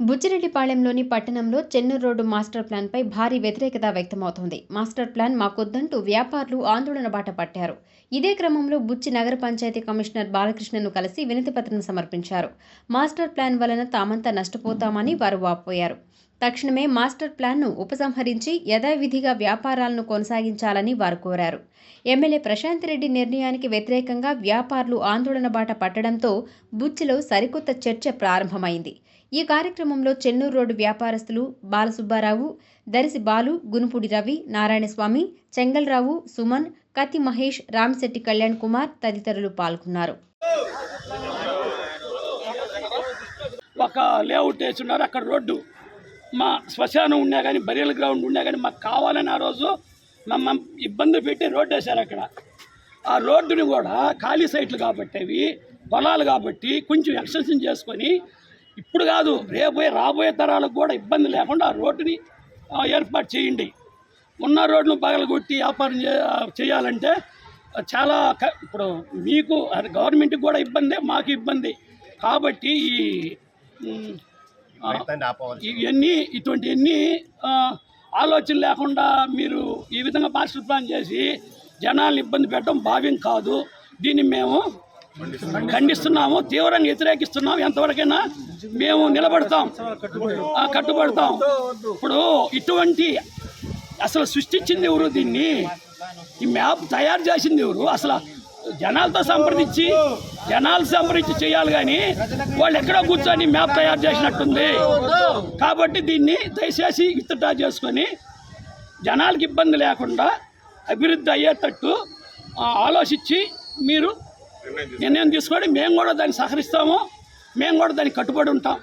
బుచ్చిరెడ్డిపాళెంలోని పట్టణంలో Chennur road master ప్లాన్పై భారీ వ్యతిరేకత వ్యక్తమవుతోంది. మాస్టర్ ప్లాన్ మాకొద్దంటూ వ్యాపారులు ఆందోళన బాట పట్టారు. ఇదే క్రమంలో బుచ్చి నగర పంచాయతీ కమిషనర్ బాలకృష్ణను కలిసి వినతిపత్రం సమర్పించారు. మాస్టర్ ప్లాన్ వలన తామంతా నష్టపోతామని వారు వాపోయారు. తక్షణమే మాస్టర్ ప్లాన్ను ఉపసంహరించి యథావిధిగా వ్యాపారాలను కొనసాగించాలని వారు కోరారు. ఎమ్మెల్యే ప్రశాంత్ రెడ్డి నిర్ణయానికి వ్యతిరేకంగా వ్యాపారులు ఆందోళన బాట పట్టడంతో బుచ్చిలో సరికొత్త చర్చ ప్రారంభమైంది. ఈ కార్యక్రమంలో చెన్నూరు రోడ్డు వ్యాపారస్తులు బాలసుబ్బారావు, దరిసి బాలు, గునుపూడి రవి, నారాయణస్వామి, చెంగల్రావు, సుమన్, కత్తి మహేష్, రామిశెట్టి కళ్యాణ్ కుమార్ తదితరులు పాల్గొన్నారు. ఒక లేఅవుట్ వేస్తున్నారు, అక్కడ రోడ్డు మా శ్మశానం ఉన్నా కానీ బరియల్ గ్రౌండ్ ఉన్నా కానీ మాకు కావాలని ఆ రోజు మమ్మల్ని ఇబ్బంది పెట్టి రోడ్డు వేశారు. అక్కడ ఆ రోడ్డుని కూడా ఖాళీ సైట్లు కాబట్టి అవి పొలాలు కాబట్టి కొంచెం ఎక్స్టెన్షన్ చేసుకొని ఇప్పుడు కాదు రాబోయే తరాలకు కూడా ఇబ్బంది లేకుండా ఆ రోడ్డుని ఏర్పాటు చేయండి. ఉన్న రోడ్డును పగలగొట్టి వ్యాపారం చేయాలంటే చాలా ఇప్పుడు మీకు గవర్నమెంట్కి కూడా ఇబ్బంది, మాకు ఇబ్బంది. కాబట్టి ఇటువంటి ఆలోచన లేకుండా మీరు ఈ విధంగా మాస్టర్ ప్లాన్ చేసి జనాలను ఇబ్బంది పెట్టడం భావ్యం కాదు. దీన్ని మేము ఖండిస్తున్నాము, తీవ్రంగా వ్యతిరేకిస్తున్నాము. ఎంతవరకైనా మేము నిలబడతాం, కట్టుబడతాం. ఇప్పుడు ఇటువంటి అసలు సృష్టించింది ఎవరు, దీన్ని ఈ మ్యాప్ తయారు చేసింది ఎవరు, అసలు జనాలతో సంప్రదించి చేయాలి కానీ వాళ్ళు ఎక్కడో కూర్చొని మ్యాప్ తయారు చేసినట్టుంది. కాబట్టి దీన్ని దయచేసి విత్డ్రా చేసుకొని జనాలకి ఇబ్బంది లేకుండా అభివృద్ధి అయ్యేటట్టు ఆలోచించి మీరు నిర్ణయం తీసుకొని మేము కూడా దాన్ని సహకరిస్తాము, మేము కూడా దానికి కట్టుబడి ఉంటాం.